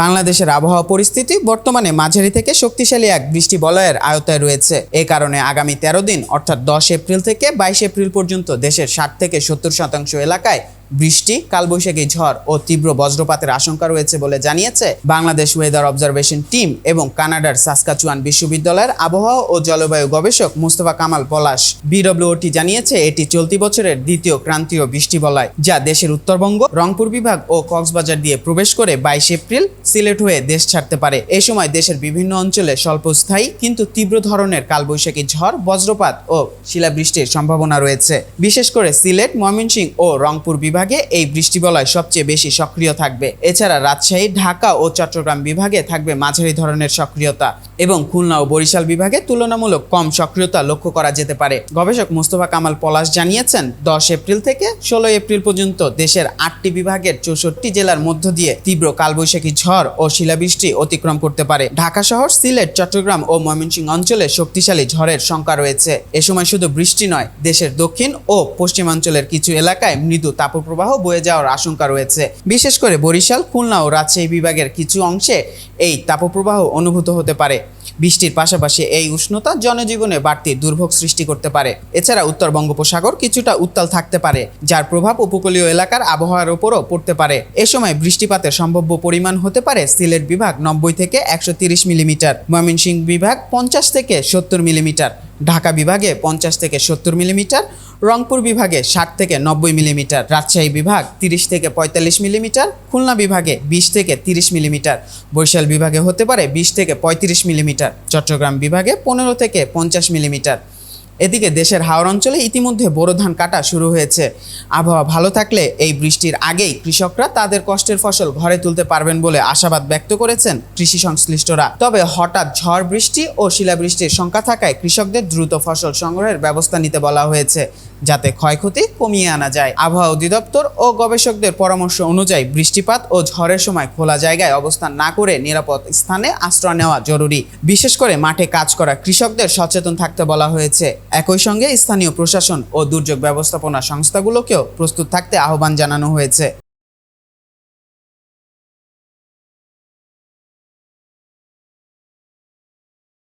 বাংলাদেশের আবহাওয়া পরিস্থিতি বর্তমানে মাঝারি থেকে শক্তিশালী এক বৃষ্টি বলয়ের আওতায় রয়েছে। এ কারণে আগামী 13 দিন অর্থাৎ 10 এপ্রিল থেকে 22 এপ্রিল পর্যন্ত দেশের 60 থেকে 70% এলাকায় বৃষ্টি, কালবৈশাখী ঝড় ও তীব্র বজ্রপাতের আশঙ্কা রয়েছে বলে জানিয়েছে বাংলাদেশ ওয়েদার অবজারভেশন টিম এবং কানাডার সাসকাচুয়ান বিশ্ববিদ্যালয়ের আবহাওয়া ও জলবায়ু গবেষক মুস্তফা কামাল পলাশ। বিডব্লিউটি জানিয়েছে এটি চলতি বছরের দ্বিতীয় ক্রান্তীয় বৃষ্টি বলয়, যা দেশের উত্তরবঙ্গ, রংপুর বিভাগ ও কক্সবাজার দিয়ে প্রবেশ করে 22 এপ্রিল সিলেট হয়ে দেশ ছাড়তে পারে। এ সময় দেশের বিভিন্ন অঞ্চলে স্বল্পস্থায়ী কিন্তু তীব্র ধরনের কালবৈশাখী ঝড়, বজ্রপাত ও শিলাবৃষ্টির সম্ভাবনা রয়েছে। বিশেষ করে সিলেট, ময়মনসিংহ ও রংপুর বিভাগে এই বৃষ্টি বলয় সবচেয়ে বেশি সক্রিয় থাকবে। এছাড়া রাজশাহী, ঢাকা ও চট্টগ্রাম বিভাগে থাকবে মাঝারি ধরনের সক্রিয়তা এবং খুলনা ও বরিশাল বিভাগে তুলনামূলক কম সক্রিয়তা লক্ষ্য করা যেতে পারে। গবেষক মুস্তফা কামাল পলাশ জানিয়েছেন 10 এপ্রিল থেকে 16 এপ্রিল পর্যন্ত দেশের 8টি বিভাগের 64 জেলার মধ্য দিয়ে তীব্র কালবৈশাখী ঝড় ও শিলাবৃষ্টি অতিক্রম করতে পারে। ঢাকা শহর, সিলেট, চট্টগ্রাম ও ময়মনসিংহ অঞ্চলে শক্তিশালী ঝড়ের শঙ্কা রয়েছে। এ সময় শুধু বৃষ্টি নয়, দেশের দক্ষিণ ও পশ্চিমাঞ্চলের কিছু এলাকায় মৃদু তাপপ্রবাহ বয়ে যাওয়ার আশঙ্কা রয়েছে। বিশেষ করে বরিশাল, খুলনা ও রাজশাহী বিভাগের কিছু অংশে এই তাপপ্রবাহ অনুভূত হতে পারে। বৃষ্টির পাশাপাশি এই উষ্ণতা জনজীবনে বাড়তি দুর্ভোগ সৃষ্টি করতে পারে। এছাড়া উত্তর বঙ্গোপসাগর কিছুটা উত্তাল থাকতে পারে, যার প্রভাব উপকূলীয় এলাকার আবহাওয়ার উপরও পড়তে পারে। এ সময় বৃষ্টিপাতের সম্ভাব্য পরিমাণ হতে পারে সিলেট বিভাগ 90 থেকে 130 মিলিমিটার, ময়মনসিংহ বিভাগ 50 থেকে 70 মিলিমিটার, ঢাকা বিভাগে 50 থেকে 70 মিলিমিটার, রংপুর বিভাগে 60 থেকে 90 মিলিমিটার, রাজশাহী বিভাগ 30 থেকে 45 মিলিমিটার, খুলনা বিভাগে 20 থেকে 30 মিলিমিটার, বরিশাল বিভাগে হতে পারে 20 থেকে 35 মিলিমিটার, চট্টগ্রাম বিভাগে 15 থেকে 50 মিলিমিটার। এদিকে দেশের হাওর অঞ্চলে ইতিমধ্যে বোরো ধান কাটা শুরু হয়েছে। আবহাওয়া ভালো থাকলে এই বৃষ্টির আগেই কৃষকরা তাদের কষ্টের ফসল ঘরে তুলতে পারবেন বলে আশাবাদ ব্যক্ত করেছেন কৃষি সংশ্লিষ্টরা। তবে হঠাৎ ঝড় বৃষ্টি ও শিলাবৃষ্টির শঙ্কা থাকায় কৃষকদের দ্রুত ফসল সংগ্রহের ব্যবস্থা নিতে বলা হয়েছে, যাতে ক্ষয়ক্ষতি কমিয়ে আনা যায়। আবহাওয়া অধিদপ্তর ও গবেষকদের পরামর্শ অনুযায়ী বৃষ্টিপাত ও ঝড়ের সময় খোলা জায়গায় অবস্থান না করে নিরাপদ স্থানে আশ্রয় নেওয়া জরুরি। বিশেষ করে মাঠে কাজ করা কৃষকদের সচেতন থাকতে বলা হয়েছে। একই সঙ্গে স্থানীয় প্রশাসন ও দুর্যোগ ব্যবস্থাপনা সংস্থাগুলোকেও প্রস্তুত থাকতে আহ্বান জানানো হয়েছে।